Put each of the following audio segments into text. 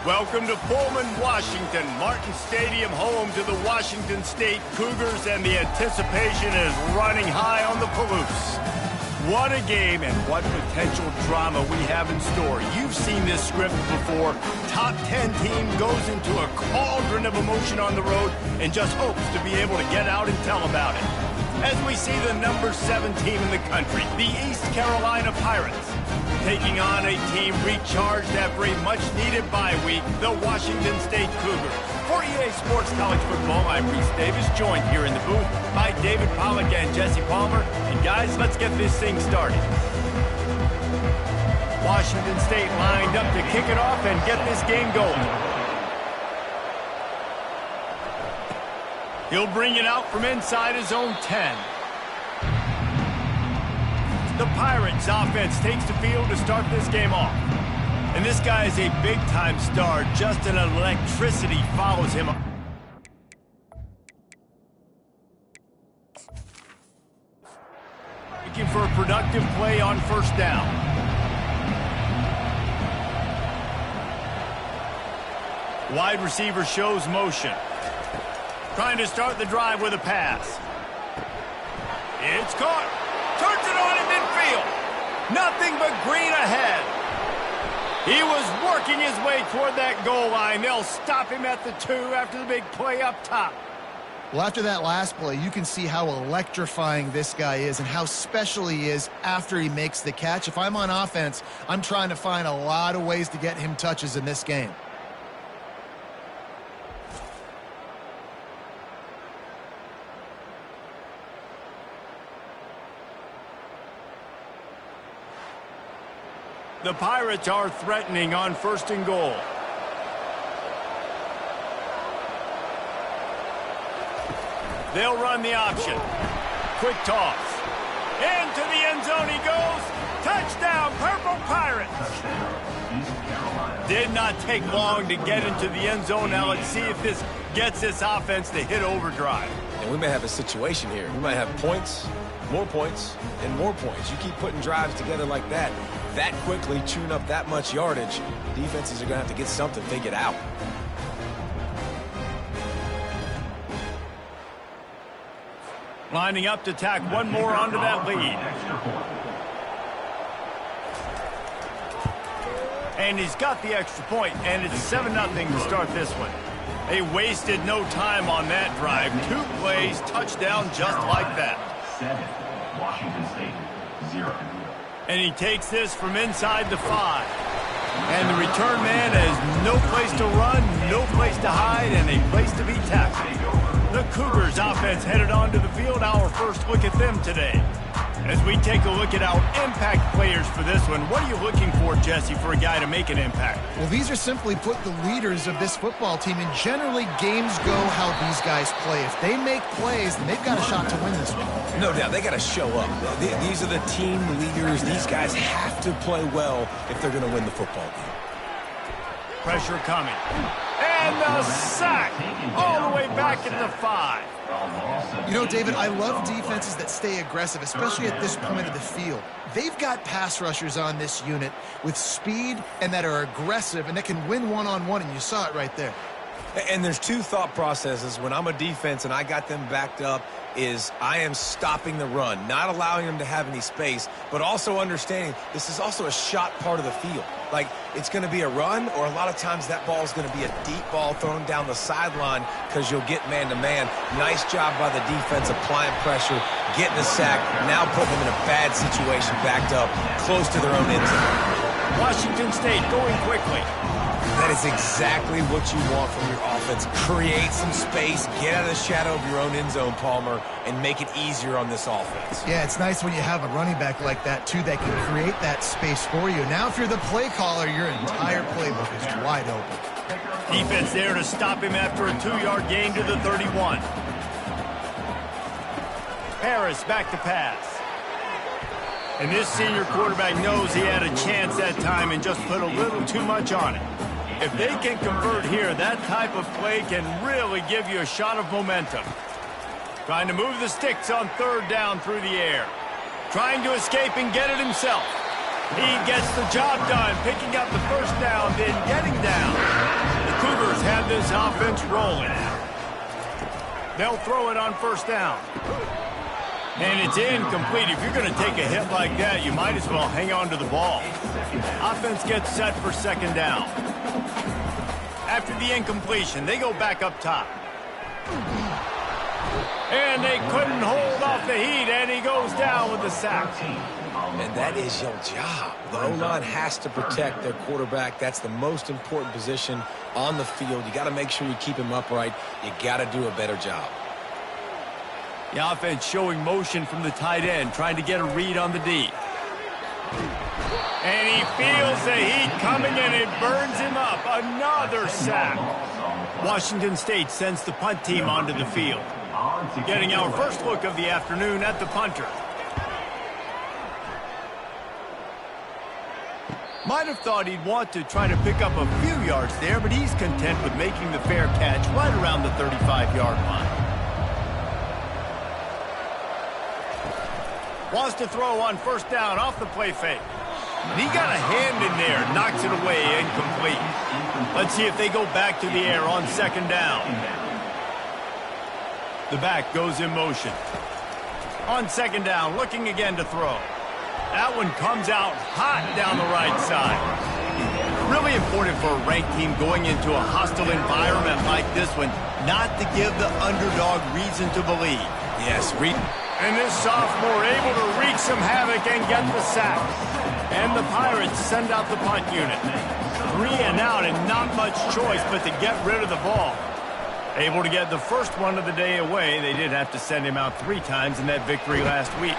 Welcome to Pullman, Washington, Martin Stadium, home to the Washington State Cougars, and the anticipation is running high on the Palouse. What a game and what potential drama we have in store. You've seen this script before. Top 10 team goes into a cauldron of emotion on the road and just hopes to be able to get out and tell about it. As we see the number 7 team in the country, the East Carolina Pirates, taking on a team recharged after a much-needed bye week, the Washington State Cougars. For EA Sports College Football, I'm Reese Davis, joined here in the booth by David Pollack and Jesse Palmer. And guys, let's get this thing started. Washington State lined up to kick it off and get this game going. He'll bring it out from inside his own 10. The Pirates offense takes the field to start this game off. And this guy is a big-time star. Just an electricity follows him. Looking for a productive play on first down. Wide receiver shows motion. Trying to start the drive with a pass. It's caught. Turns it on in midfield. Nothing but green ahead. He was working his way toward that goal line. They'll stop him at the 2 after the big play up top. Well, after that last play, you can see how electrifying this guy is and how special he is after he makes the catch. If I'm on offense, I'm trying to find a lot of ways to get him touches in this game. The Pirates are threatening on first and goal. They'll run the option. Quick toss. Into the end zone he goes. Touchdown, Purple Pirates. Did not take long to get into the end zone. Now let's see if this gets this offense to hit overdrive. And we may have a situation here. We might have points, more points, and more points. You keep putting drives together like that quickly, chewing up that much yardage, defenses are going to have to get something figured out. Lining up to tack one more onto that lead. And he's got the extra point, and it's 7-0 to start this one. They wasted no time on that drive. 2 plays, touchdown just like that. 7, Washington State, 0. And he takes this from inside the 5. And the return man has no place to run, no place to hide, and a place to be tackled. The Cougars offense headed onto the field. Our first look at them today. As we take a look at our impact players for this one, what are you looking for, Jesse, for a guy to make an impact? Well, these are simply put the leaders of this football team, and generally games go how these guys play. If they make plays, then they've got a shot to win this one. No doubt, they got to show up. These are the team leaders. These guys have to play well if they're going to win the football game. Pressure coming. And the sack all the way back at the 5. You know, David, I love defenses that stay aggressive, especially at this point of the field. They've got pass rushers on this unit with speed and that are aggressive and that can win one-on-one, and you saw it right there. And there's 2 thought processes when I'm a defense and I got them backed up is I am stopping the run, not allowing them to have any space, but also understanding this is also a shot part of the field. Like, it's going to be a run, or a lot of times that ball is going to be a deep ball thrown down the sideline because you'll get man-to-man. Nice job by the defense applying pressure, getting the sack, now putting them in a bad situation backed up close to their own end zone. Washington State going quickly. That is exactly what you want from your offense. Create some space, get out of the shadow of your own end zone, Palmer, and make it easier on this offense. Yeah, it's nice when you have a running back like that, too, that can create that space for you. Now, if you're the play caller, your entire playbook is wide open. Defense there to stop him after a 2-yard gain to the 31. Harris back to pass. And this senior quarterback knows he had a chance that time and just put a little too much on it. If they can convert here, that type of play can really give you a shot of momentum. Trying to move the sticks on 3rd down through the air. Trying to escape and get it himself. He gets the job done, picking up the first down, then getting down. The Cougars have this offense rolling. They'll throw it on first down. And it's incomplete. If you're going to take a hit like that, you might as well hang on to the ball. Offense gets set for second down. After the incompletion, they go back up top. And they couldn't hold off the heat, and he goes down with the sack. And that is your job. The O-line has to protect their quarterback. That's the most important position on the field. You got to make sure you keep him upright. You got to do a better job. The offense showing motion from the tight end, trying to get a read on the D. And he feels the heat coming, and it burns him up. Another sack. Washington State sends the punt team onto the field. Getting our first look of the afternoon at the punter. Might have thought he'd want to try to pick up a few yards there, but he's content with making the fair catch right around the 35-yard line. Wants to throw on first down off the play fake. And he got a hand in there, knocks it away, incomplete. Let's see if they go back to the air on second down. The back goes in motion. On second down, looking again to throw. That one comes out hot down the right side. Really important for a ranked team going into a hostile environment like this one, not to give the underdog reason to believe. Yes, read. And this sophomore able to wreak some havoc and get the sack. And the Pirates send out the punt unit. 3 and out and not much choice but to get rid of the ball. Able to get the first one of the day away. They did have to send him out 3 times in that victory last week.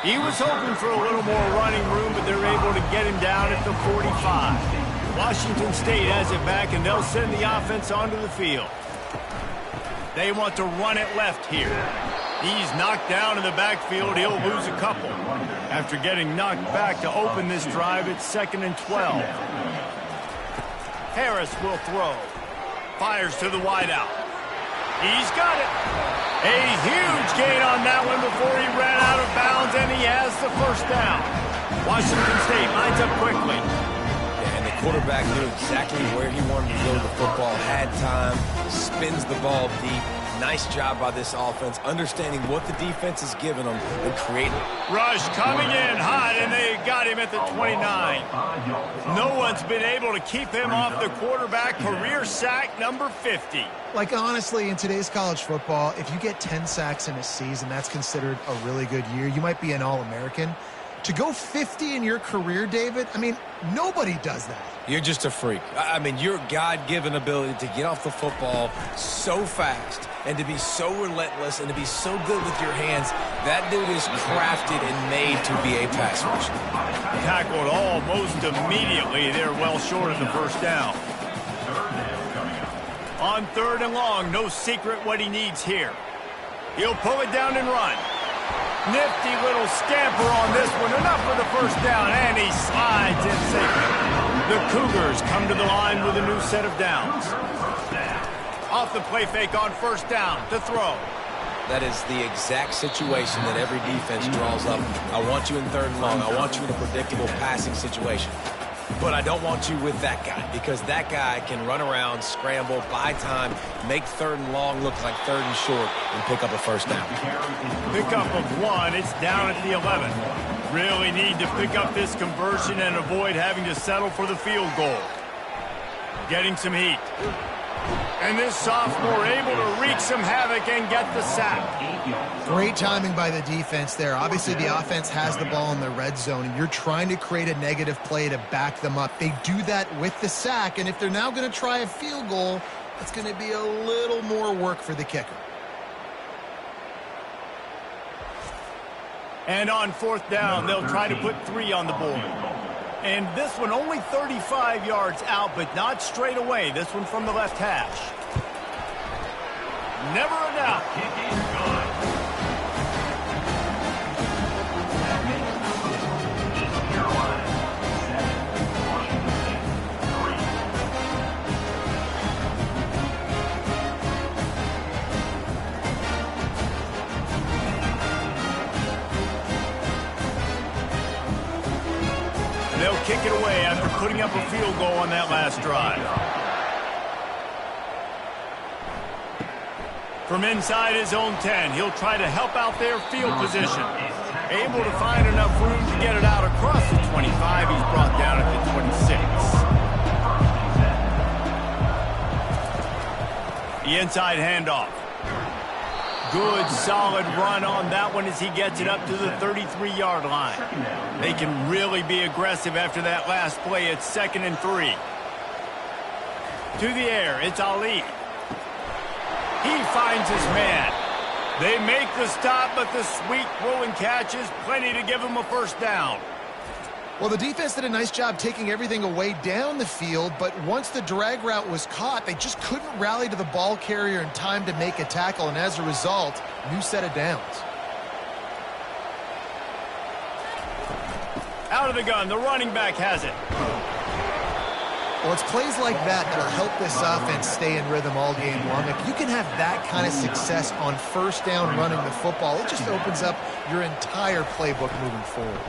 He was hoping for a little more running room, but they're able to get him down at the 45. Washington State has it back, and they'll send the offense onto the field. They want to run it left here. He's knocked down in the backfield. He'll lose a couple. After getting knocked back to open this drive, it's 2nd and 12. Harris will throw. Fires to the wideout. He's got it. A huge gain on that one before he ran out of bounds, and he has the first down. Washington State lines up quickly. Yeah, and the quarterback knew exactly where he wanted to go with the football, had time, spins the ball deep. Nice job by this offense, understanding what the defense is giving them and creating. Rush coming in hot, and they got him at the 29. No one's been able to keep him off the quarterback. Career sack number 50. Like, honestly, in today's college football, if you get 10 sacks in a season, that's considered a really good year. You might be an All-American. To go 50 in your career, David, I mean, nobody does that. You're just a freak. I mean, your God-given ability to get off the football so fast and to be so relentless and to be so good with your hands, that dude is crafted and made to be a pass rusher. Tackled almost immediately. They're well short of the first down. On 3rd and long, no secret what he needs here. He'll pull it down and run. Nifty little scamper on this one. Enough for the first down, and he slides in safely. The Cougars come to the line with a new set of downs. Off the play fake on first down to throw. That is the exact situation that every defense draws up. I want you in 3rd and long. I want you in a predictable passing situation. But I don't want you with that guy, because that guy can run around, scramble, buy time, make 3rd and long look like 3rd and short, and pick up a first down. Pickup of 1. It's down at the 11. Really need to pick up this conversion and avoid having to settle for the field goal. Getting some heat. And this sophomore able to wreak some havoc and get the sack. Great timing by the defense there. Obviously, the offense has the ball in the red zone, and you're trying to create a negative play to back them up. They do that with the sack, and if they're now going to try a field goal, it's going to be a little more work for the kicker. And on 4th down, they'll try to put 3 on the board. And this one only 35 yards out, but not straight away. This one from the left hash. Never a doubt. They'll kick it away after putting up a field goal on that last drive. From inside his own 10, he'll try to help out their field position. Able to find enough room to get it out across the 25. He's brought down at the 26. The inside handoff. Good, solid run on that one as he gets it up to the 33-yard line. They can really be aggressive after that last play. It's 2nd and 3. To the air, it's Ali. He finds his man. They make the stop, but the sweet rolling catch is plenty to give him a first down. Well, the defense did a nice job taking everything away down the field, but once the drag route was caught, they just couldn't rally to the ball carrier in time to make a tackle, and as a result, new set of downs. Out of the gun, the running back has it. Well, it's plays like that that'll help this offense stay in rhythm all game long. If you can have that kind of success on first down running the football, it just opens up your entire playbook moving forward.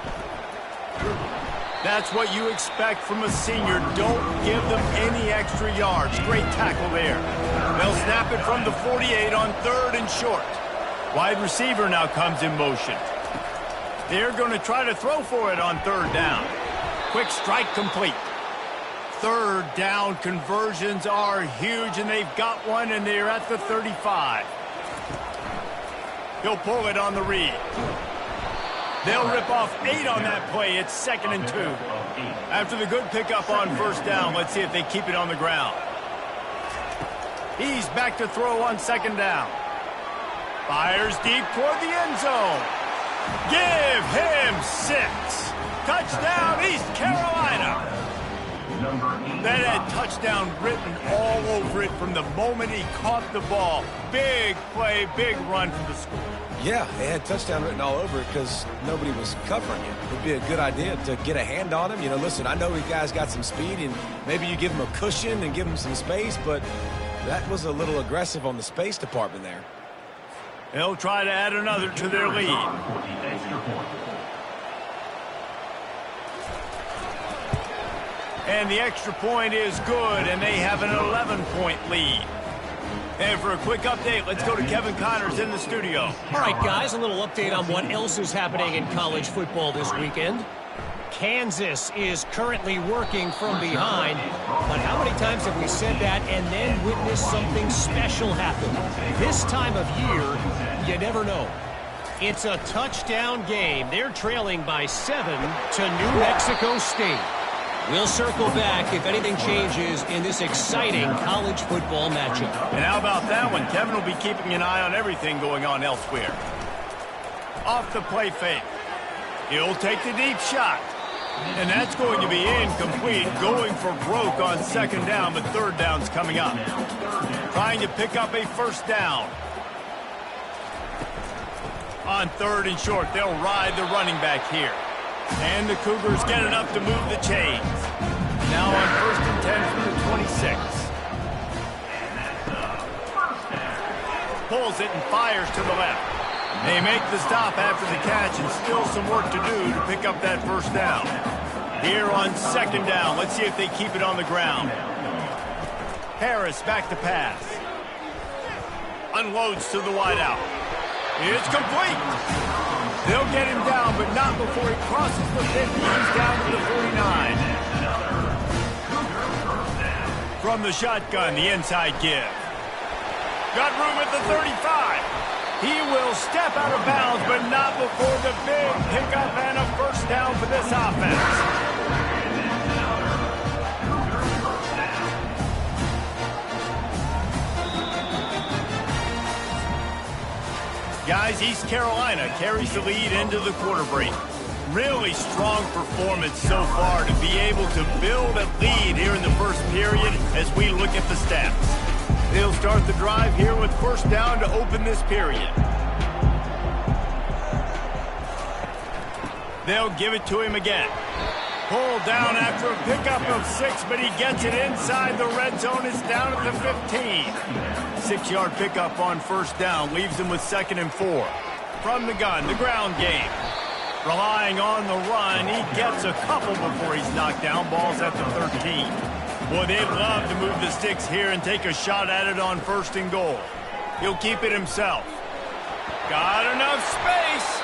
That's what you expect from a senior. Don't give them any extra yards. Great tackle there. They'll snap it from the 48 on 3rd and short. Wide receiver now comes in motion. They're going to try to throw for it on 3rd down. Quick strike complete. 3rd down conversions are huge, and they've got one, and they're at the 35. He'll pull it on the read. They'll rip off 8 on that play. It's 2nd and 2. After the good pickup on first down, let's see if they keep it on the ground. He's back to throw on 2nd down. Fires deep toward the end zone. Give him 6. Touchdown, East Carolina. That had touchdown written all over it from the moment he caught the ball. Big play, big run for the school. Yeah, they had touchdown written all over it because nobody was covering it. It would be a good idea to get a hand on him. You know, listen, I know you guys got some speed, and maybe you give him a cushion and give him some space, but that was a little aggressive on the space department there. They'll try to add another to their lead. And the extra point is good, and they have an 11-point lead. And for a quick update, let's go to Kevin Connors in the studio. All right, guys, a little update on what else is happening in college football this weekend. Kansas is currently working from behind, but how many times have we said that and then witnessed something special happen? This time of year, you never know. It's a touchdown game. They're trailing by 7 to New Mexico State. We'll circle back if anything changes in this exciting college football matchup. And how about that one? Kevin will be keeping an eye on everything going on elsewhere. Off the play fake. He'll take the deep shot. And that's going to be incomplete. Going for broke on 2nd down, but 3rd down's coming up. Trying to pick up a first down. On 3rd and short, they'll ride the running back here. And the Cougars get enough to move the chains. Now on 1st and 10 from the 26. Pulls it and fires to the left. They make the stop after the catch, and still some work to do to pick up that first down. Here on 2nd down, let's see if they keep it on the ground. Harris back to pass. Unloads to the wideout. It's complete. They'll get him down, but not before he crosses the 50. He's down to the 49. From the shotgun, the inside give. Got room at the 35. He will step out of bounds, but not before the big pickup and a first down for this offense. Guys, East Carolina carries the lead into the quarter break. Really strong performance so far to be able to build a lead here in the first period as we look at the stats. They'll start the drive here with first down to open this period. They'll give it to him again. Pulled down after a pickup of 6, but he gets it inside the red zone. It's down at the 15. 6-yard pickup on first down leaves him with 2nd and 4. From the gun, the ground game. Relying on the run, he gets a couple before he's knocked down. Ball's at the 13. Boy, they'd love to move the sticks here and take a shot at it on 1st and goal. He'll keep it himself. Got enough space.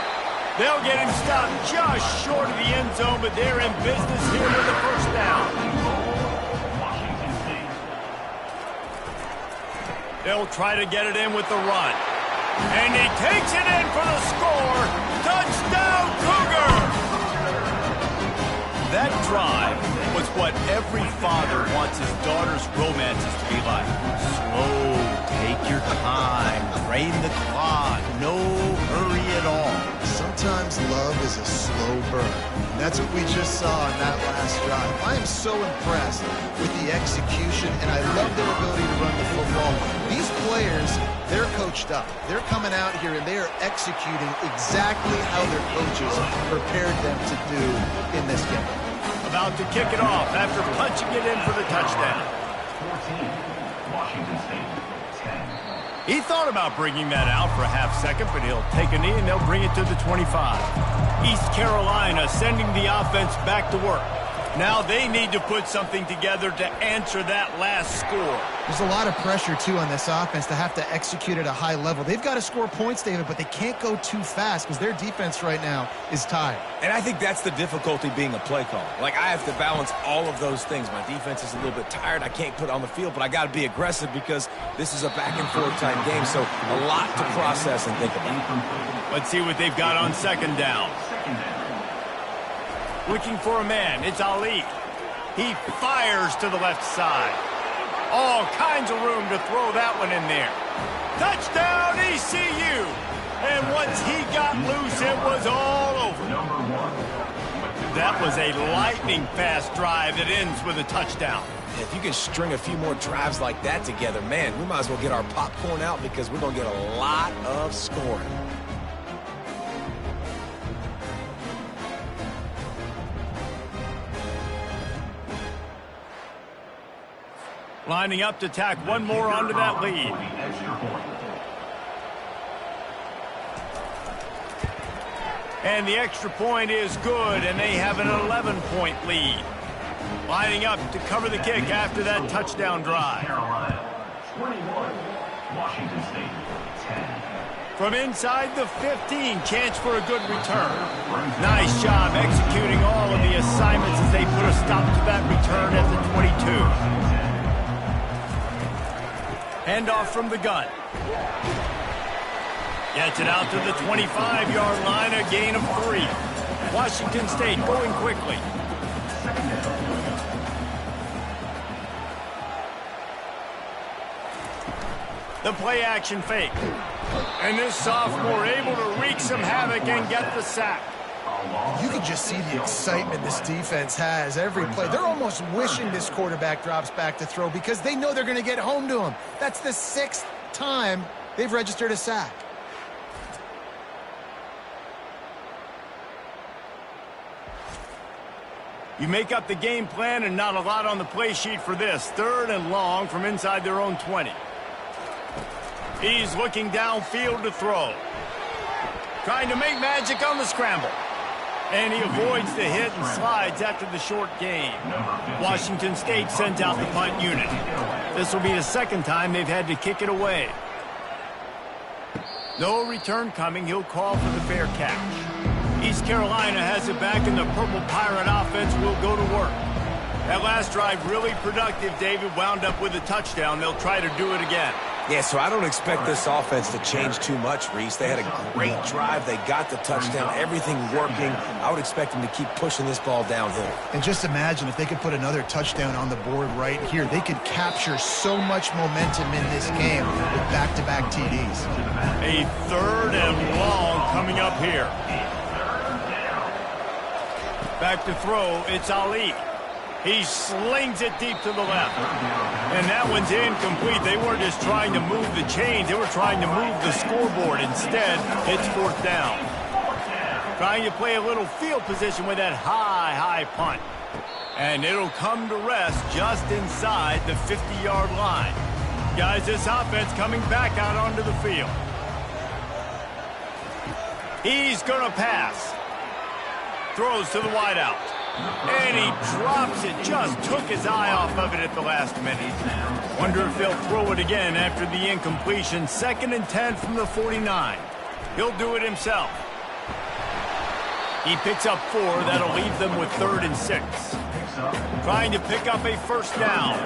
They'll get him stopped just short of the end zone, but they're in business here with the 1st down. They'll try to get it in with the run. And he takes it in for the score. Touchdown, Cougar! That drive was what every father wants his daughter's romances to be like. Slow, take your time, drain the clock, no hurry at all. Sometimes love is a slow burn. That's what we just saw in that last drive. I am so impressed with the execution, and I love their ability to run the football. These players, they're coached up. They're coming out here, and they are executing exactly how their coaches prepared them to do in this game. About to kick it off after punching it in for the touchdown. 14, Washington State, 10. He thought about bringing that out for a half second, but he'll take a knee and they'll bring it to the 25. East Carolina sending the offense back to work. Now they need to put something together to answer that last score. There's a lot of pressure, too, on this offense to have to execute at a high level. They've got to score points, David, but they can't go too fast because their defense right now is tired. And I think that's the difficulty being a play caller. Like, I have to balance all of those things. My defense is a little bit tired. I can't put it on the field, but I got to be aggressive because this is a back-and-forth type game, so a lot to process and think about. Let's see what they've got on 2nd down. Looking for a man. It's Ali. He fires to the left side. All kinds of room to throw that one in there. Touchdown, ECU! And once he got loose, it was all over. That was a lightning-fast drive that ends with a touchdown. If you can string a few more drives like that together, man, we might as well get our popcorn out because we're going to get a lot of scoring. Lining up to tack one more onto that lead. And the extra point is good, and they have an 11-point lead. Lining up to cover the kick after that touchdown drive. 21, Washington State, 10. From inside the 15, chance for a good return. Nice job executing all of the assignments as they put a stop to that return at the 22. Handoff from the gun. Gets it out to the 25-yard line, a gain of 3. Washington State going quickly. The play action fake. And this sophomore able to wreak some havoc and get the sack. You can just see the excitement this defense has every play. They're almost wishing this quarterback drops back to throw because they know they're going to get home to him. That's the 6th time they've registered a sack. You make up the game plan and not a lot on the play sheet for this. 3rd and long from inside their own 20. He's looking downfield to throw. Trying to make magic on the scramble. And he avoids the hit and slides after the short gain. Washington State sends out the punt unit. This will be the 2nd time they've had to kick it away. No return coming. He'll call for the fair catch. East Carolina has it back, and the Purple Pirate offense will go to work. That last drive really productive. David wound up with a touchdown. They'll try to do it again. Yeah, so I don't expect this offense to change too much, Reese. They had a great drive. They got the touchdown. Everything working. I would expect them to keep pushing this ball downhill. And just imagine if they could put another touchdown on the board right here. They could capture so much momentum in this game with back-to-back TDs. A 3rd and long coming up here. Back to throw. It's Ali. He slings it deep to the left. And that one's incomplete. They weren't just trying to move the chains. They were trying to move the scoreboard. Instead, it's 4th down. Trying to play a little field position with that high punt. And it'll come to rest just inside the 50-yard line. Guys, this offense coming back out onto the field. He's going to pass. Throws to the wideout. And he drops it. Just took his eye off of it at the last minute. Wonder if they'll throw it again after the incompletion. 2nd and 10 from the 49. He'll do it himself. He picks up 4. That'll leave them with 3rd and 6. Trying to pick up a first down.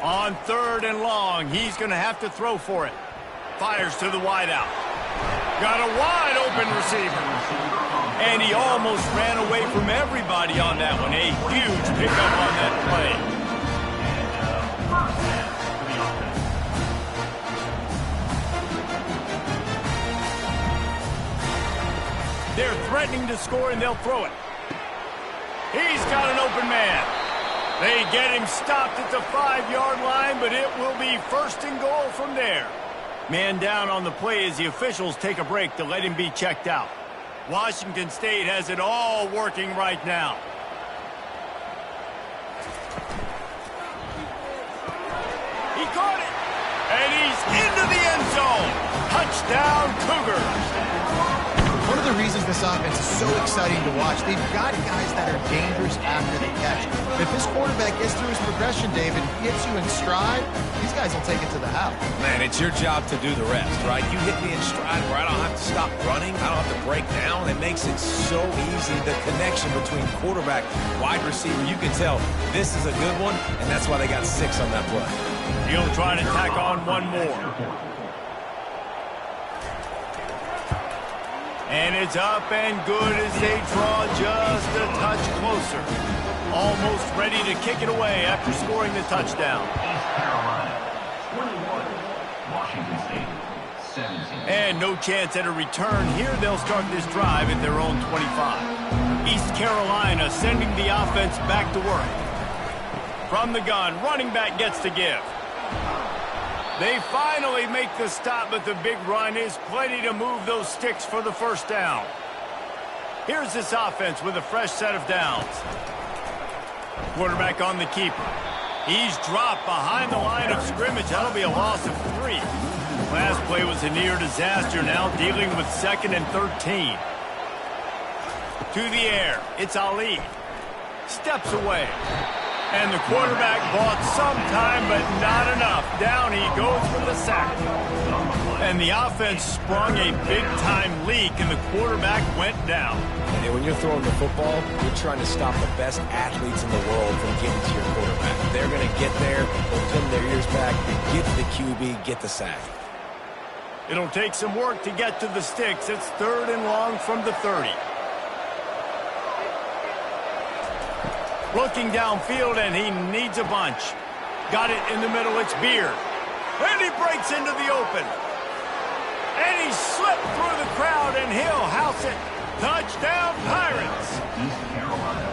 On 3rd and long, he's going to have to throw for it. Fires to the wideout. Got a wide open receiver. And he almost ran away from everybody on that one. A huge pickup on that play. They're threatening to score, and they'll throw it. He's got an open man. They get him stopped at the 5-yard line, but it will be 1st and goal from there. Man down on the play as the officials take a break to let him be checked out. Washington State has it all working right now. He caught it, and he's into the end zone. Touchdown, Cougars. One of the reasons this offense is so exciting to watch, they've got guys that are dangerous after the catch. If this quarterback gets through his progression, David, gets you in stride, these guys will take it to the house. Man, it's your job to do the rest, right? You hit me in stride where I don't have to stop running. I don't have to break down. It makes it so easy. The connection between quarterback, wide receiver, you can tell this is a good one, and that's why they got 6 on that play. He'll try to tack on one more. And it's up and good as they draw just a touch closer. Almost ready to kick it away after scoring the touchdown. East Carolina, 21. Washington State, 17. And no chance at a return here. They'll start this drive at their own 25. East Carolina sending the offense back to work. From the gun, running back gets to give. They finally make the stop, but the big run is plenty to move those sticks for the first down. Here's this offense with a fresh set of downs. Quarterback on the keeper. He's dropped behind the line of scrimmage. That'll be a loss of 3. Last play was a near disaster, now dealing with 2nd and 13. To the air, it's Ali. Steps away. And the quarterback bought some time, but not enough. Down he goes for the sack. And the offense sprung a big-time leak, and the quarterback went down. And when you're throwing the football, you're trying to stop the best athletes in the world from getting to your quarterback. They're going to get there, they'll pin their ears back, get to the QB, get the sack. It'll take some work to get to the sticks. It's 3rd and long from the 30. Looking downfield, and he needs a bunch. Got it in the middle, it's Beard. And he breaks into the open. And he slipped through the crowd, and he'll house it. Touchdown, Pirates! East Carolina.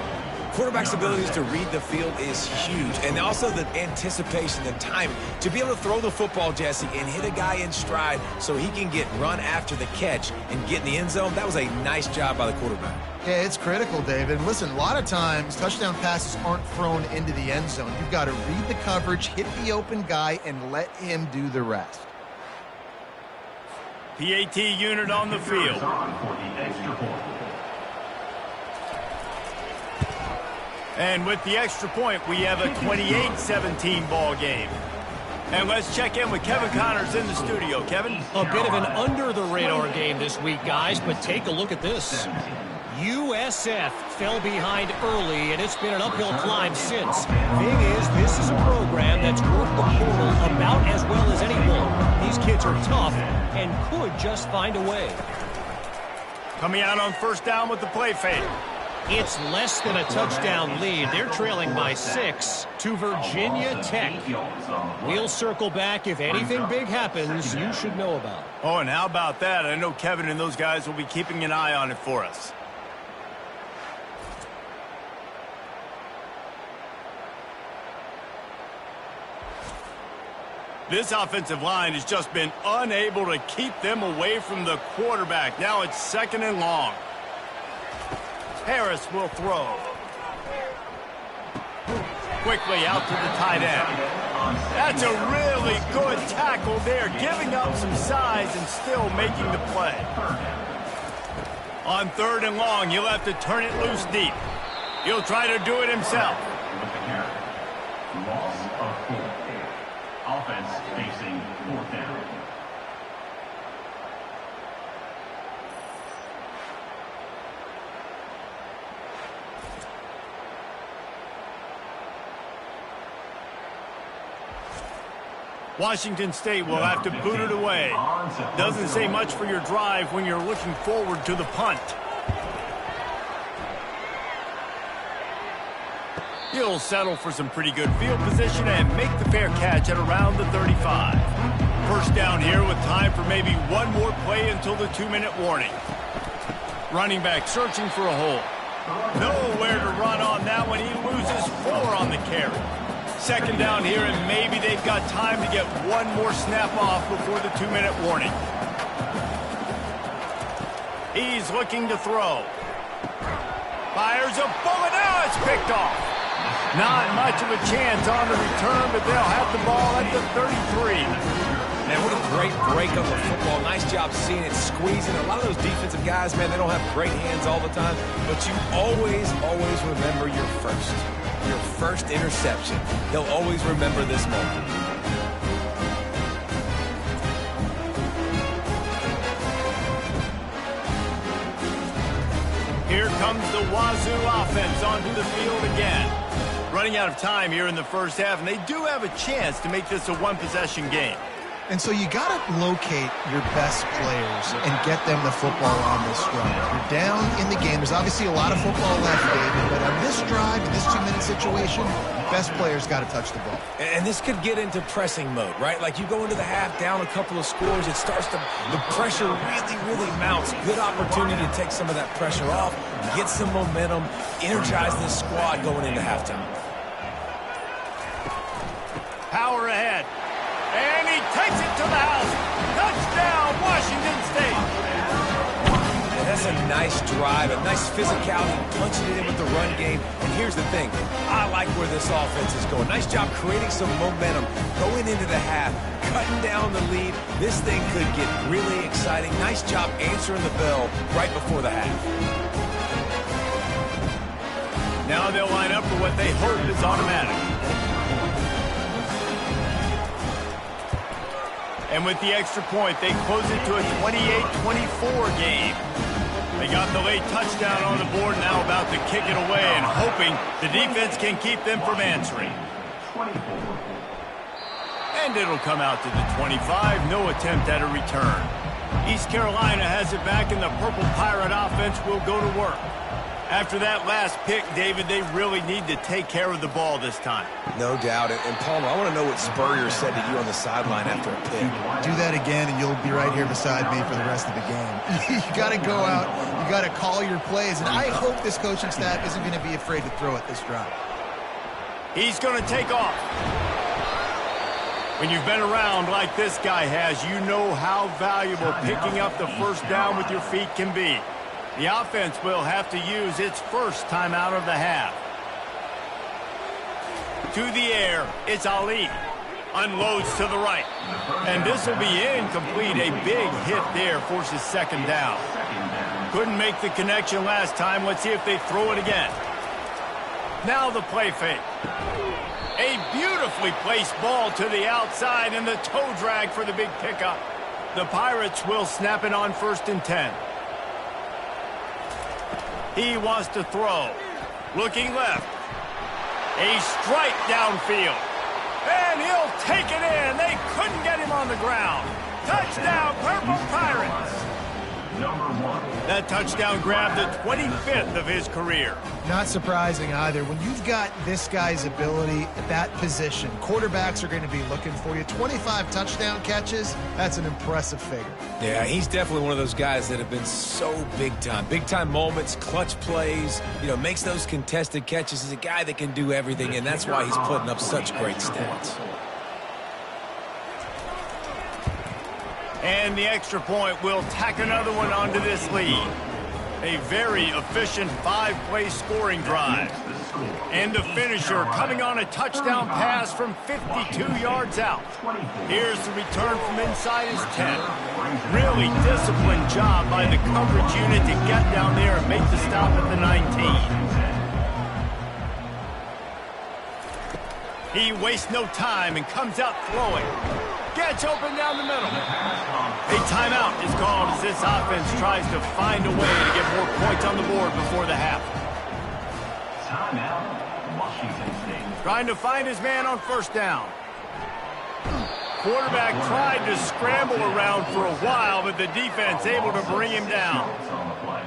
Quarterback's abilities to read the field is huge, and also the anticipation, the timing. To be able to throw the football, Jesse, and hit a guy in stride so he can get run after the catch and get in the end zone, that was a nice job by the quarterback. Yeah, it's critical, David. Listen, a lot of times touchdown passes aren't thrown into the end zone. You've got to read the coverage, hit the open guy, and let him do the rest. PAT unit on the field. On for the extra point. And with the extra point, we have a 28-17 ball game. And let's check in with Kevin Connors in the studio. Kevin? A bit of an under-the-radar game this week, guys, but take a look at this. USF fell behind early, and it's been an uphill climb since. Thing is, this is a program that's worked the portal about as well as anyone. These kids are tough and could just find a way. Coming out on first down with the play fake. It's less than a touchdown lead. They're trailing by 6 to Virginia Tech. We'll circle back. If anything big happens, you should know about. Oh, and how about that? I know Kevin and those guys will be keeping an eye on it for us. This offensive line has just been unable to keep them away from the quarterback. Now it's 2nd and long. Harris will throw. Quickly out to the tight end. That's a really good tackle there, giving up some size and still making the play. On 3rd and long, he'll have to turn it loose deep. He'll try to do it himself. With the carry. Loss of 4. Offense facing 4th down. Washington State will have to boot it away. Doesn't say much for your drive when you're looking forward to the punt. He'll settle for some pretty good field position and make the fair catch at around the 35. First down here with time for maybe one more play until the 2-minute warning. Running back searching for a hole. Nowhere to run on that one. He loses 4 on the carry. Second down here, and maybe they've got time to get one more snap off before the 2-minute warning. He's looking to throw. Fires a bullet. Now it's picked off. Not much of a chance on the return, but they'll have the ball at the 33. Man, what a great break on the football. Nice job seeing it squeezing. A lot of those defensive guys, man, they don't have great hands all the time, but you always remember your first interception. He'll always remember this moment. Here comes the Wazoo offense onto the field again. Running out of time here in the first half, and they do have a chance to make this a one-possession game. And so you got to locate your best players and get them the football on this drive. You're down in the game. There's obviously a lot of football left, David, but on this drive, in this 2-minute situation, best players got to touch the ball. And this could get into pressing mode, right? Like you go into the half down a couple of scores, it starts to, the pressure really mounts. Good opportunity to take some of that pressure off, get some momentum, energize this squad going into halftime. Power ahead. And he takes it to the house. Touchdown, Washington State. And that's a nice drive, a nice physicality, punching it in with the run game. And here's the thing. I like where this offense is going. Nice job creating some momentum, going into the half, cutting down the lead. This thing could get really exciting. Nice job answering the bell right before the half. Now they'll line up for what they hope is automatic. And with the extra point, they close it to a 28-24 game. They got the late touchdown on the board, now about to kick it away and hoping the defense can keep them from answering. And it'll come out to the 25, no attempt at a return. East Carolina has it back, and the Purple Pirate offense will go to work. After that last pick, David, they really need to take care of the ball this time. No doubt. And Palmer, I want to know what Spurrier said to you on the sideline after a pick. Do that again, and you'll be right here beside me for the rest of the game. You got to go out. You got to call your plays, and I hope this coaching staff isn't going to be afraid to throw it this drive. He's going to take off. When you've been around like this guy has, you know how valuable picking up the first down with your feet can be. The offense will have to use its first timeout of the half. To the air, it's Ali. Unloads to the right. And this will be incomplete. A big hit there forces second down. Couldn't make the connection last time. Let's see if they throw it again. Now the play fake. A beautifully placed ball to the outside and the toe drag for the big pickup. The Pirates will snap it on 1st and 10. He wants to throw. Looking left. A strike downfield. And he'll take it in. They couldn't get him on the ground. Touchdown, Purple Pirates. That touchdown grabbed the 25th of his career. Not surprising either. When you've got this guy's ability at that position, quarterbacks are going to be looking for you. 25 touchdown catches, that's an impressive figure. Yeah, he's definitely one of those guys that have been so big time. Big time moments, clutch plays, makes those contested catches. He's a guy that can do everything, and that's why he's putting up such great stats. And the extra point will tack another one onto this lead. A very efficient 5-play scoring drive. And the finisher coming on a touchdown pass from 52 yards out. Here's the return from inside his 10. Really disciplined job by the coverage unit to get down there and make the stop at the 19. He wastes no time and comes out throwing. Gets open down the middle. A timeout is called as this offense tries to find a way to get more points on the board before the half. Timeout, Washington State. Trying to find his man on first down. Quarterback tried to scramble around for a while, but the defense able to bring him down.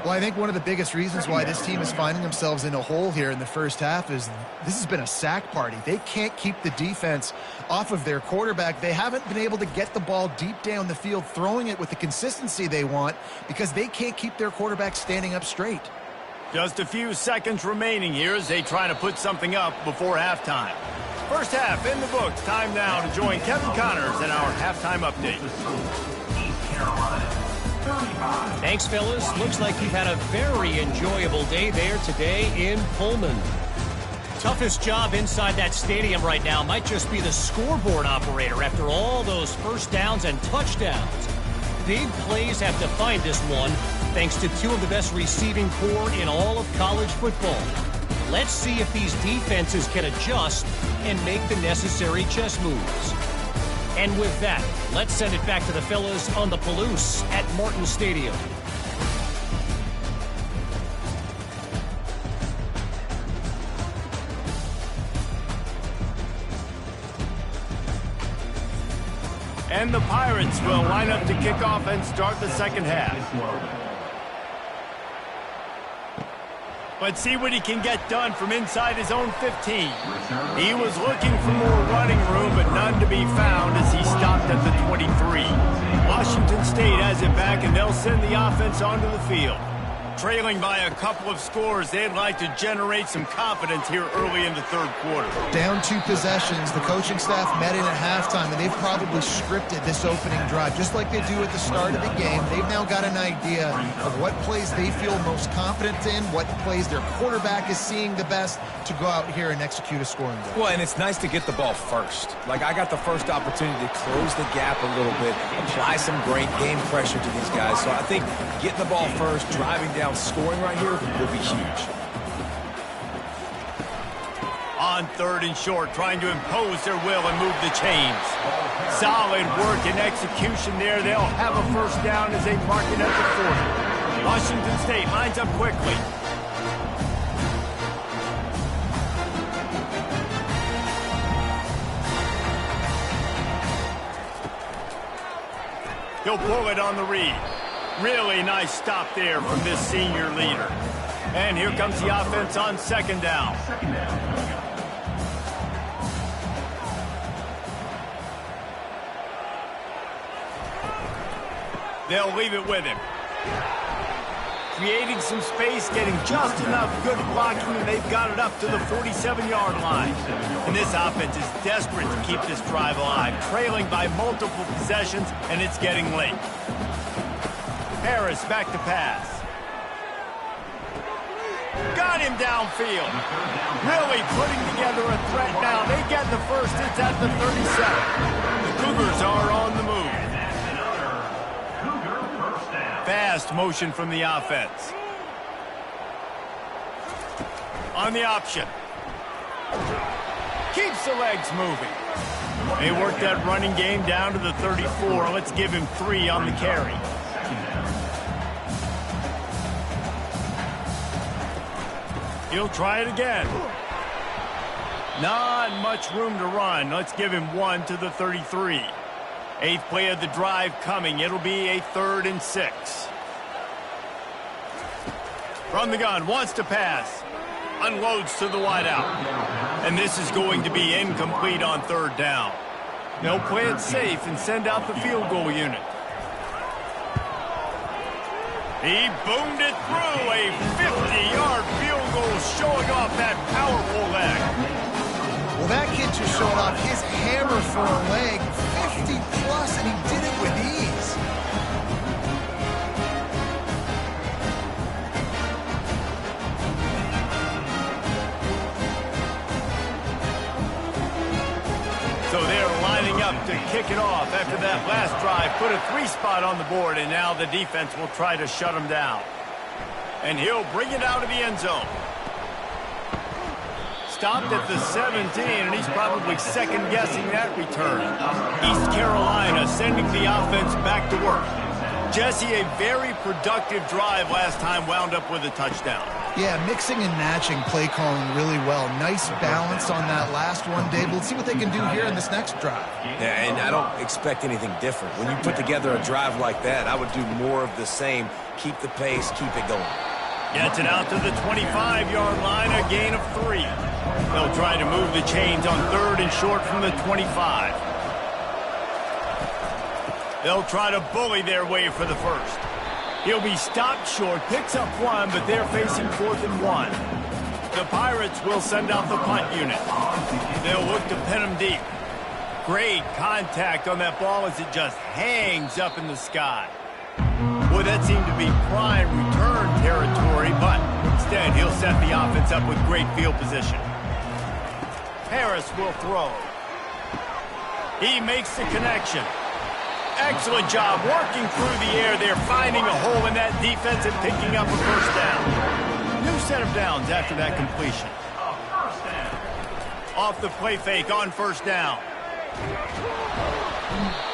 Well, I think one of the biggest reasons why this team is finding themselves in a hole here in the first half is this has been a sack party. They can't keep the defense off of their quarterback. They haven't been able to get the ball deep down the field, throwing it with the consistency they want because they can't keep their quarterback standing up straight. Just a few seconds remaining here as they try to put something up before halftime. First half in the books. Time now to join Kevin Connors in our halftime update. East Carolina, 35. Thanks, fellas. Looks like you've had a very enjoyable day there today in Pullman. Toughest job inside that stadium right now might just be the scoreboard operator after all those first downs and touchdowns. Big plays have defined this one, thanks to two of the best receiving corps in all of college football. Let's see if these defenses can adjust and make the necessary chess moves. And with that, let's send it back to the fellas on the Palouse at Martin Stadium. And the Pirates will line up to kick off and start the second half. Let's see what he can get done from inside his own 15. He was looking for more running room, but none to be found as he stopped at the 23. Washington State has it back, and they'll send the offense onto the field. Trailing by a couple of scores, they'd like to generate some confidence here early in the third quarter. Down 2 possessions, the coaching staff met in at halftime, and they've probably scripted this opening drive, just like they do at the start of the game. They've now got an idea of what plays they feel most confident in, what plays their quarterback is seeing the best to go out here and execute a scoring drive. Well, and it's nice to get the ball first. Like, I got the first opportunity to close the gap a little bit, apply some great game pressure to these guys. So I think getting the ball first, driving down, scoring right here will be huge. On third and short, trying to impose their will and move the chains. Solid work and execution there. They'll have a first down as they mark it at the 40. Washington State lines up quickly. He'll pull it on the read. Really nice stop there from this senior leader. And here comes the offense on second down. They'll leave it with him. Creating some space, getting just enough good blocking, and they've got it up to the 47-yard line. And this offense is desperate to keep this drive alive, trailing by multiple possessions, and it's getting late. Harris back to pass. Got him downfield. Really putting together a threat now. They get the first. It's at the 37. The Cougars are on the move. Fast motion from the offense. On the option. Keeps the legs moving. They work that running game down to the 34. Let's give him 3 on the carry. He'll try it again. Not much room to run. Let's give him 1 to the 33. 8th play of the drive coming. It'll be a 3rd and 6. From the gun, wants to pass. Unloads to the wideout. And this is going to be incomplete on 3rd down. They'll play it safe and send out the field goal unit. He boomed it through. A 50-yard field goal showing off that powerful leg. Well, that kid just showed off his hammer for a leg, 50-plus, and he did it with ease. to kick it off after that last drive. Put a 3-spot on the board, and now the defense will try to shut him down. And he'll bring it out of the end zone. Stopped at the 17, and he's probably second-guessing that return. East Carolina sending the offense back to work. Jesse, a very productive drive last time, wound up with a touchdown. Yeah, mixing and matching play calling really well. Nice balance on that last one, Dave. Let's see what they can do here in this next drive. Yeah, and I don't expect anything different. When you put together a drive like that, I would do more of the same. Keep the pace, keep it going. Gets it out to the 25-yard line, a gain of 3. They'll try to move the chains on 3rd and short from the 25. They'll try to bully their way for the first. He'll be stopped short, picks up 1, but they're facing 4th and 1. The Pirates will send out the punt unit. They'll look to pin him deep. Great contact on that ball as it just hangs up in the sky. Boy, that seemed to be prime return territory, but instead he'll set the offense up with great field position. Harris will throw. He makes the connection. Excellent job working through the air there, finding a hole in that defense and picking up a first down. New set of downs after that completion. Off the play fake on first down.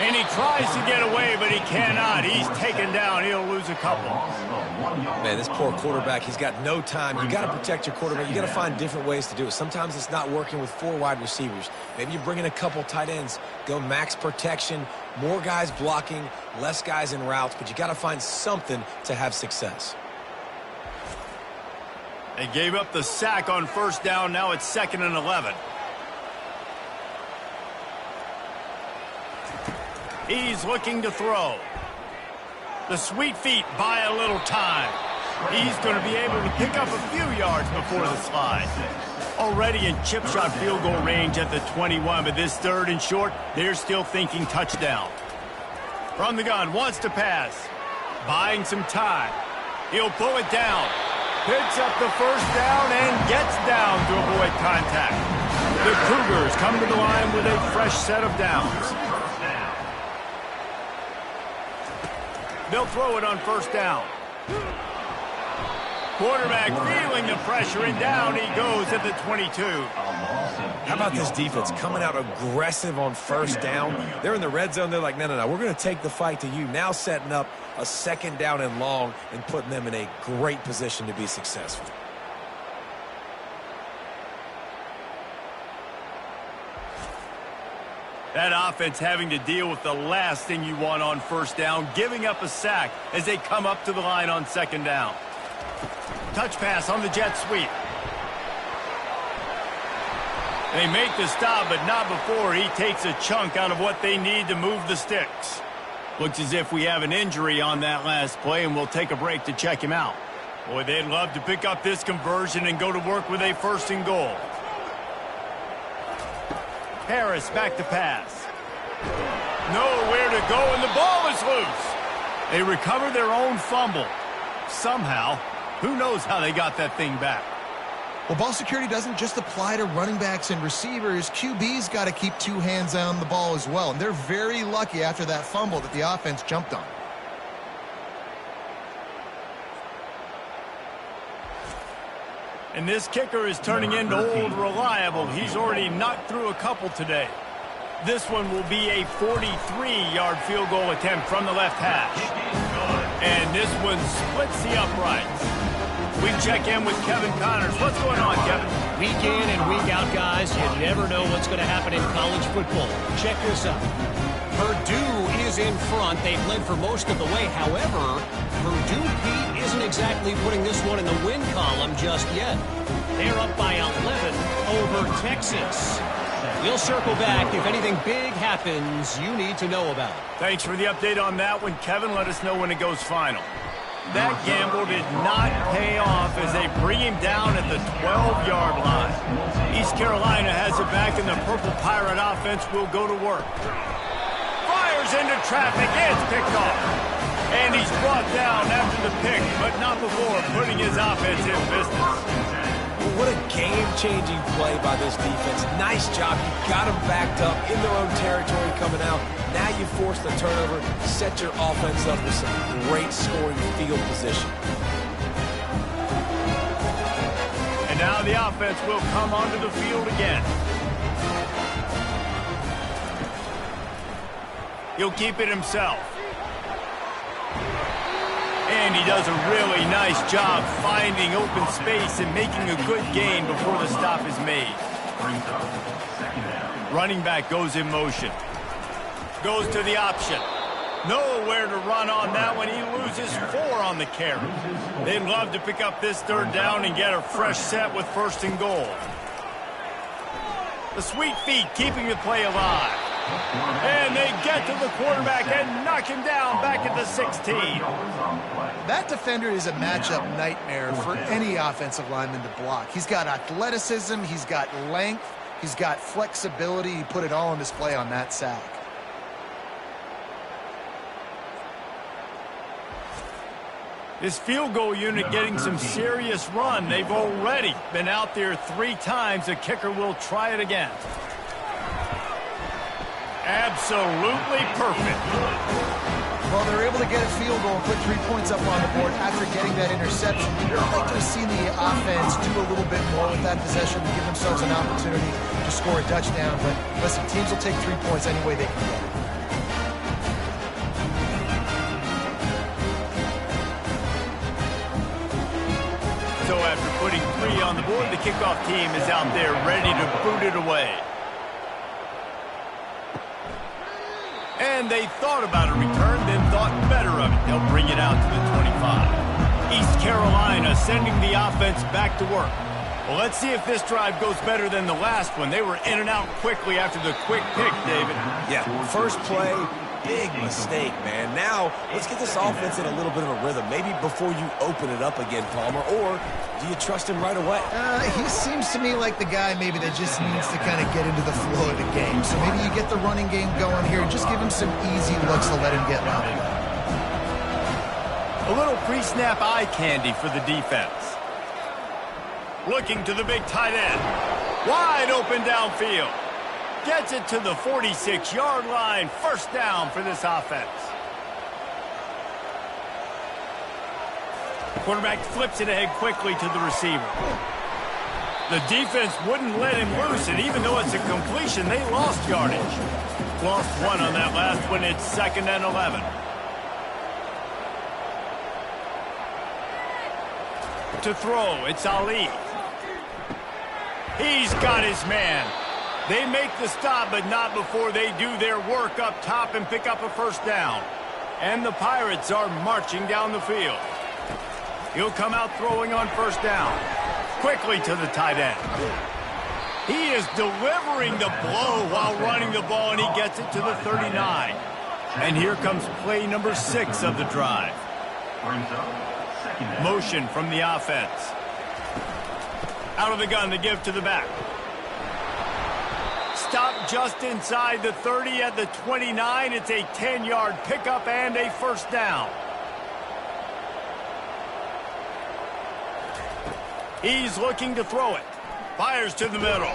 And he tries to get away, but he cannot. He's taken down. He'll lose a couple. Man, this poor quarterback, he's got no time. You got to protect your quarterback. You got to find different ways to do it. Sometimes it's not working with 4 wide receivers. Maybe you bring in a couple tight ends. Go max protection, more guys blocking, less guys in routes, but you got to find something to have success. They gave up the sack on first down. Now it's 2nd and 11. He's looking to throw. The sweet feet buy a little time. He's going to be able to pick up a few yards before the slide. Already in chip shot field goal range at the 21, but this 3rd and short, they're still thinking touchdown. From the gun, wants to pass. Buying some time. He'll pull it down. Picks up the first down and gets down to avoid contact. The Cougars come to the line with a fresh set of downs. They'll throw it on first down. Quarterback feeling the pressure, and down he goes at the 22. How about this defense coming out aggressive on first down? They're in the red zone. They're like, no, we're going to take the fight to you. Now setting up a 2nd down and long and putting them in a great position to be successful. That offense having to deal with the last thing you want on first down, giving up a sack as they come up to the line on 2nd down. Touch pass on the jet sweep. They make the stop, but not before he takes a chunk out of what they need to move the sticks. Looks as if we have an injury on that last play, and we'll take a break to check him out. Boy, they'd love to pick up this conversion and go to work with a 1st and goal. Harris back to pass. Nowhere to go, and the ball is loose. They recover their own fumble. Somehow, who knows how they got that thing back. Well, ball security doesn't just apply to running backs and receivers. QB's got to keep 2 hands on the ball as well, and they're very lucky after that fumble that the offense jumped on. And this kicker is turning into old reliable. He's already knocked through a couple today. This one will be a 43-yard field goal attempt from the left hash. And this one splits the uprights. We check in with Kevin Connors. What's going on, Kevin? Week in and week out, guys, you never know what's going to happen in college football. Check this out. Purdue is in front. They've led for most of the way. However, Purdue, Pete, isn't exactly putting this one in the win column just yet. They're up by 11 over Texas. We'll circle back. If anything big happens, you need to know about it. Thanks for the update on that one, Kevin. Let us know when it goes final. That gamble did not pay off as they bring him down at the 12-yard line. East Carolina has it back, and the Purple Pirate offense will go to work. Fires into traffic. It's picked off. And he's brought down after the pick, but not before putting his offense in business. What a game-changing play by this defense. Nice job. You got them backed up in their own territory coming out. Now you force the turnover, set your offense up with some great scoring field position. And now the offense will come onto the field again. He'll keep it himself. And he does a really nice job finding open space and making a good gain before the stop is made. Running back goes in motion. Goes to the option. Nowhere to run on that one. He loses 4 on the carry. They'd love to pick up this third down and get a fresh set with 1st and goal. The sweet feet keeping the play alive. And they get to the quarterback and knock him down back at the 16. That defender is a matchup nightmare for any offensive lineman to block. He's got athleticism, he's got length, he's got flexibility. He put it all on display on that sack. This field goal unit getting some serious run. They've already been out there 3 times. The kicker will try it again. Absolutely perfect. Well, they're able to get a field goal and put 3 points up on the board after getting that interception. I'd like to have seen the offense do a little bit more with that possession to give themselves an opportunity to score a touchdown. But listen, teams will take 3 points any way they can get it. So after putting 3 on the board, the kickoff team is out there ready to boot it away. And they thought about a return, then thought better of it. They'll bring it out to the 25. East Carolina sending the offense back to work. Well, let's see if this drive goes better than the last one. They were in and out quickly after the quick pick, David. Yeah, first play, big mistake, man. Now, let's get this offense in a little bit of a rhythm. Maybe before you open it up again, Palmer, or do you trust him right away? He seems to me like the guy maybe that just needs to kind of get into the flow of the game. So maybe you get the running game going here. Just give him some easy looks to let him get loud. A little pre-snap eye candy for the defense. Looking to the big tight end. Wide open downfield. Gets it to the 46-yard line. 1st down for this offense. Quarterback flips it ahead quickly to the receiver. The defense wouldn't let him loose, and even though it's a completion, they lost yardage. Lost 1 on that last one. It's 2nd and 11. To throw, it's Ali. He's got his man. They make the stop, but not before they do their work up top and pick up a 1st down. And the Pirates are marching down the field. He'll come out throwing on 1st down. Quickly to the tight end. He is delivering the blow while running the ball, and he gets it to the 39. And here comes play number 6 of the drive. Motion from the offense. Out of the gun to give to the back. Stop just inside the 30 at the 29. It's a 10-yard pickup and a 1st down. He's looking to throw it. Fires to the middle.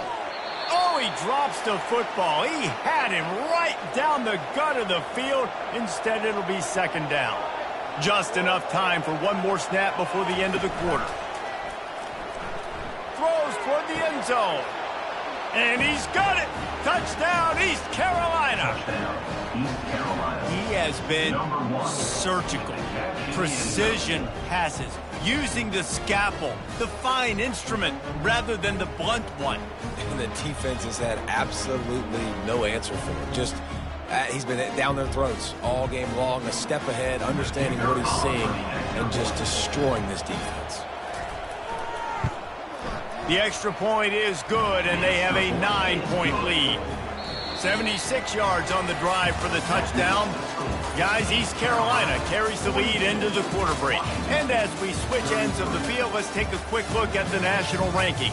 Oh, he drops the football. He had him right down the gut of the field. Instead, it'll be 2nd down. Just enough time for one more snap before the end of the quarter. Throws toward the end zone. And he's got it. Touchdown, East Carolina. He has been surgical. Precision passes. Using the scalpel, the fine instrument, rather than the blunt one. And the defense has had absolutely no answer for it. Just, he's been down their throats all game long, a step ahead, understanding what he's seeing, and just destroying this defense. The extra point is good, and they have a 9-point lead. 76 yards on the drive for the touchdown. Guys, East Carolina carries the lead into the quarter break. And as we switch ends of the field, let's take a quick look at the national rankings.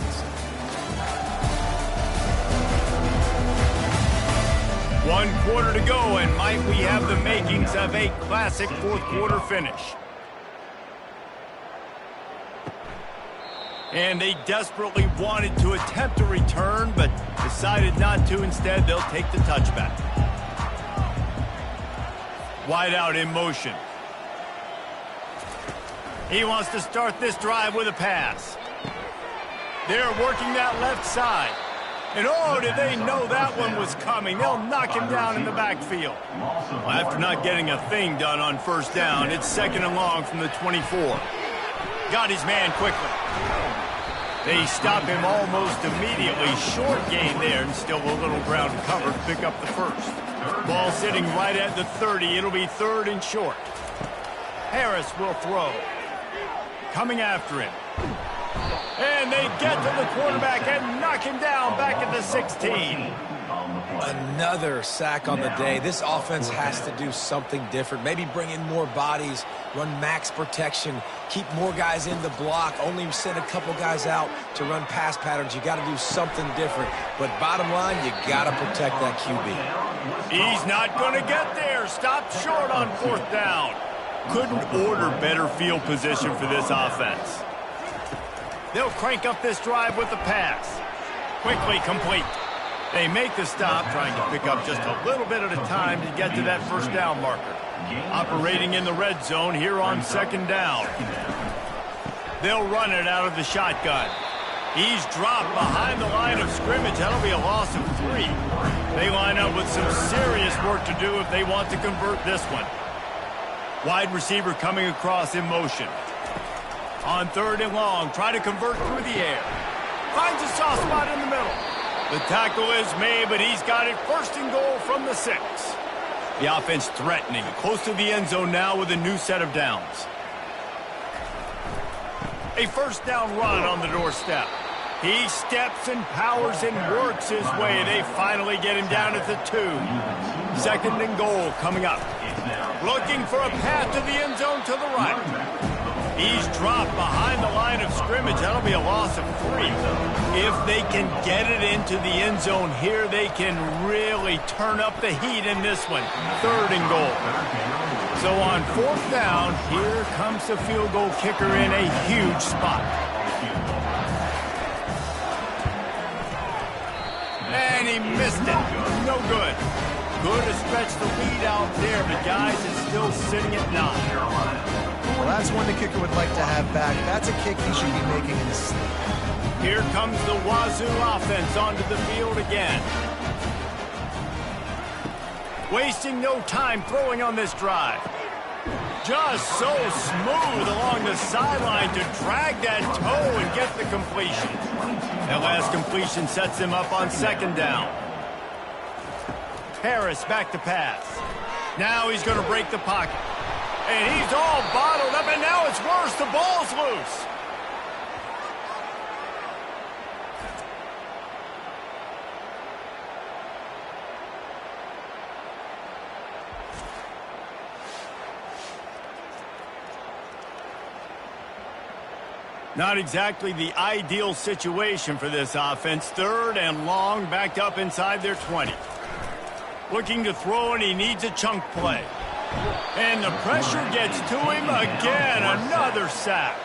One quarter to go, and might we have the makings of a classic 4th quarter finish. And they desperately wanted to attempt a return, but decided not to. Instead, they'll take the touchback. Wide out in motion. He wants to start this drive with a pass. They're working that left side. And oh, did they know that one was coming. They'll knock him down in the backfield. Well, after not getting a thing done on first down, it's 2nd and long from the 24. Got his man quickly. They stop him almost immediately. Short gain there, and still a little ground to cover to pick up the first. Ball sitting right at the 30. It'll be 3rd and short. Harris will throw. Coming after him. And they get to the quarterback and knock him down back at the 16. Another sack on the day. This offense has to do something different. Maybe bring in more bodies, run max protection, keep more guys in the block, only send a couple guys out to run pass patterns. You got to do something different. But bottom line, you got to protect that QB. He's not going to get there. Stopped short on 4th down. Couldn't order better field position for this offense. They'll crank up this drive with the pass. Quickly complete. They make the stop, trying to pick up just a little bit at a time to get to that first down marker. Operating in the red zone here on 2nd down. They'll run it out of the shotgun. He's dropped behind the line of scrimmage. That'll be a loss of 3. They line up with some serious work to do if they want to convert this one. Wide receiver coming across in motion. On 3rd and long, try to convert through the air. Finds a soft spot in the middle. The tackle is made, but he's got it 1st and goal from the 6. The offense threatening, close to the end zone now with a new set of downs. A 1st down run on the doorstep. He steps and powers and works his way. They finally get him down at the 2. 2nd and goal coming up. Looking for a path to the end zone to the right. He's dropped behind the line of scrimmage. That'll be a loss of 3. If they can get it into the end zone here, they can really turn up the heat in this one. 3rd and goal. So on 4th down, here comes the field goal kicker in a huge spot. And he missed it. No good. Good to stretch the lead out there, but guys, it's still sitting at 9. Well, that's one the kicker would like to have back. That's a kick he should be making in his sleep. Here comes the Wazoo offense onto the field again. Wasting no time throwing on this drive. Just so smooth along the sideline to drag that toe and get the completion. That last completion sets him up on 2nd down. Harris back to pass. Now he's going to break the pocket. And he's all bottled up, and now it's worse. The ball's loose. Not exactly the ideal situation for this offense. 3rd and long, backed up inside their 20. Looking to throw, and he needs a chunk play. And the pressure gets to him again. Another sack.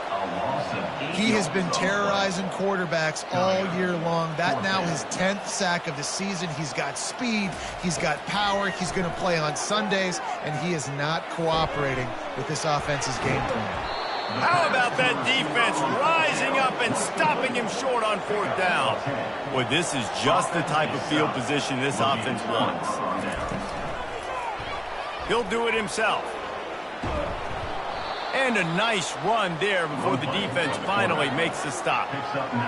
He has been terrorizing quarterbacks all year long. That now his 10th sack of the season. He's got speed. He's got power. He's going to play on Sundays, and he is not cooperating with this offense's game plan. How about that defense rising up and stopping him short on 4th down? Boy, this is just the type of field position this offense wants. He'll do it himself. And a nice run there before the defense finally makes the stop.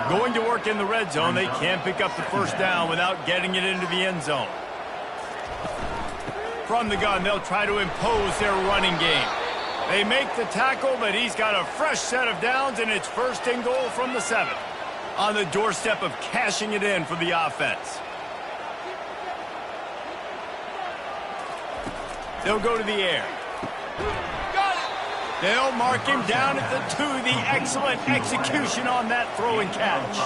Going to work in the red zone, they can't pick up the 1st down without getting it into the end zone. From the gun, they'll try to impose their running game. They make the tackle, but he's got a fresh set of downs, and it's 1st and goal from the 7. On the doorstep of cashing it in for the offense. They'll go to the air. Got it! They'll mark him down at the 2. The excellent execution on that throw and catch.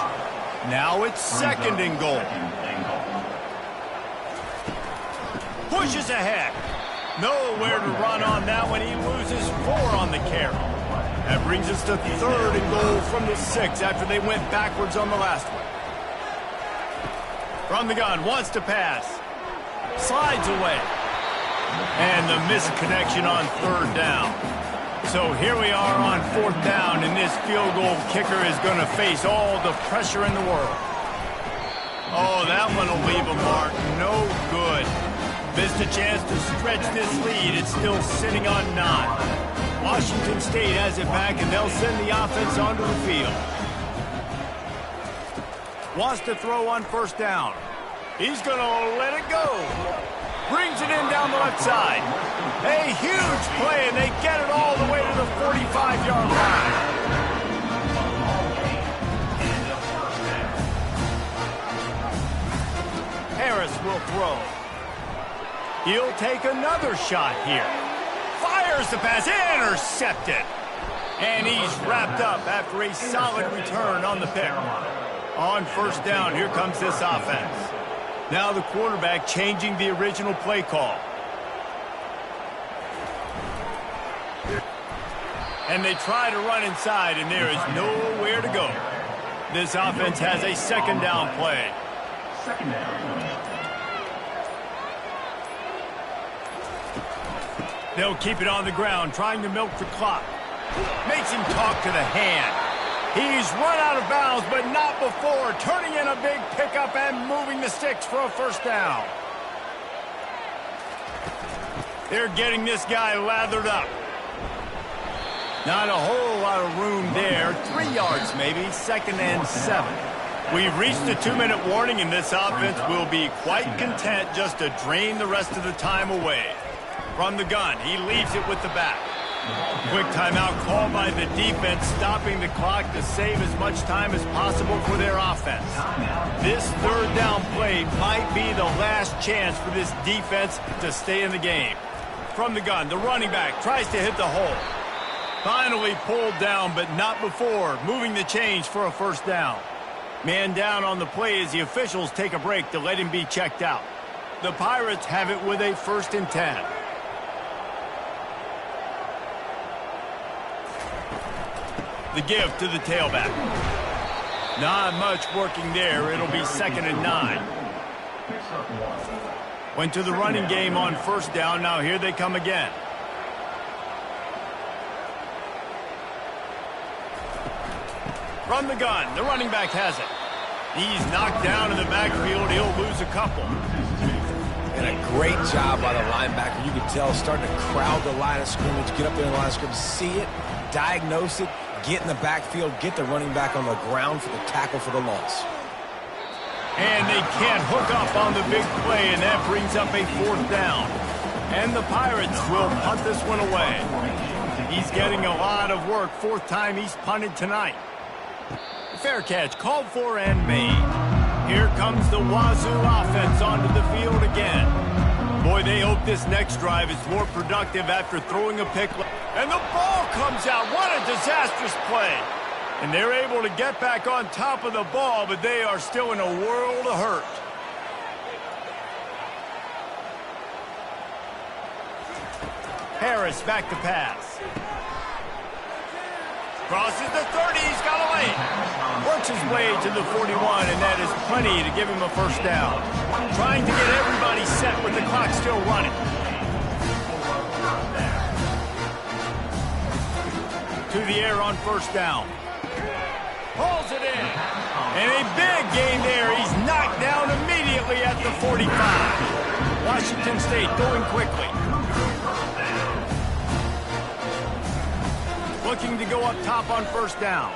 Now it's 2nd and goal. Pushes ahead. Nowhere to run on that one. He loses 4 on the carry. That brings us to 3rd and goal from the 6 after they went backwards on the last one. From the gun, wants to pass. Slides away. And the missed connection on 3rd down. So here we are on 4th down, and this field goal kicker is going to face all the pressure in the world. Oh, that one will leave a mark. No good. Missed a chance to stretch this lead. It's still sitting on 9. Washington State has it back, and they'll send the offense onto the field. Wants to throw on 1st down. He's going to let it go. Brings it in down the left side. A huge play, and they get it all the way to the 45-yard line. Harris will throw. He'll take another shot here. Fires the pass, intercepted. And he's wrapped up after a solid return on the pick. On 1st down, here comes this offense. Now the quarterback changing the original play call. And they try to run inside, and there is nowhere to go. This offense has a 2nd down play. 2nd down. They'll keep it on the ground, trying to milk the clock. Makes him talk to the hand. He's run out of bounds, but not before. Turning in a big pickup and moving the sticks for a 1st down. They're getting this guy lathered up. Not a whole lot of room there. 3 yards maybe, 2nd and 7. We've reached the 2-minute warning, and this offense will be quite content just to drain the rest of the time away. From the gun, he leaves it with the back. Quick timeout called by the defense, stopping the clock to save as much time as possible for their offense. This 3rd down play might be the last chance for this defense to stay in the game. From the gun, the running back tries to hit the hole. Finally pulled down, but not before moving the chains for a 1st down. Man down on the play as the officials take a break to let him be checked out. The Pirates have it with a 1st and 10. The give to the tailback. Not much working there. It'll be 2nd and 9. Went to the running game on 1st down. Now here they come again. From the gun, the running back has it. He's knocked down in the backfield. He'll lose a couple. And a great job by the linebacker. You can tell, starting to crowd the line of scrimmage, get up there in the line of scrimmage, see it, diagnose it, get in the backfield, get the running back on the ground for the tackle for the loss. And they can't hook up on the big play, and that brings up a 4th down. And the Pirates will punt this one away. He's getting a lot of work. 4th time he's punted tonight. Fair catch called for and made. Here comes the Wazoo offense onto the field again. Boy, they hope this next drive is more productive after throwing a pick. And the ball comes out. What a disastrous play. And they're able to get back on top of the ball, but they are still in a world of hurt. Harris back to pass. Crosses the 30, he's got a lane. Works his way to the 41, and that is plenty to give him a 1st down. Trying to get everybody set with the clock still running. To the air on 1st down. Pulls it in. And a big gain there. He's knocked down immediately at the 45. Washington State going quickly. Looking to go up top on 1st down.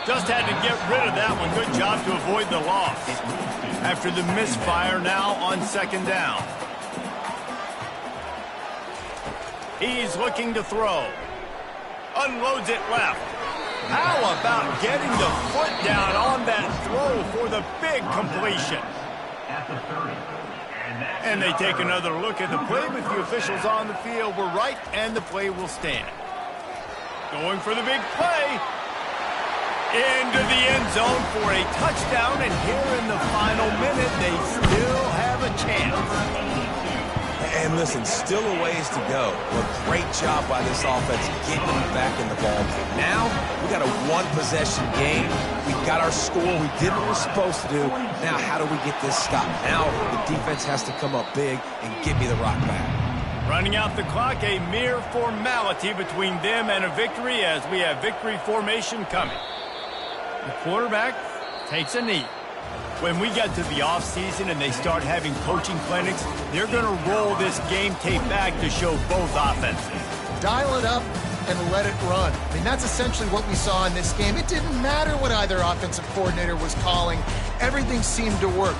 Just had to get rid of that one. Good job to avoid the loss. After the misfire, now on 2nd down. He's looking to throw. Unloads it left. How about getting the foot down on that throw for the big completion? At the 30. And they take another look at the play, but the officials on the field were right, and the play will stand. Going for the big play. Into the end zone for a touchdown, and here in the final minute, they still have a chance. And listen, still a ways to go. But great job by this offense getting them back in the ball game. Now, we got a one-possession game. We got our score. We did what we're supposed to do. Now, how do we get this stopped? Now, the defense has to come up big and get me the rock back. Running out the clock, a mere formality between them and a victory as we have victory formation coming. The quarterback takes a knee. When we get to the offseason and they start having coaching clinics, they're going to roll this game tape back to show both offenses. Dial it up and let it run. I mean, that's essentially what we saw in this game. It didn't matter what either offensive coordinator was calling. Everything seemed to work.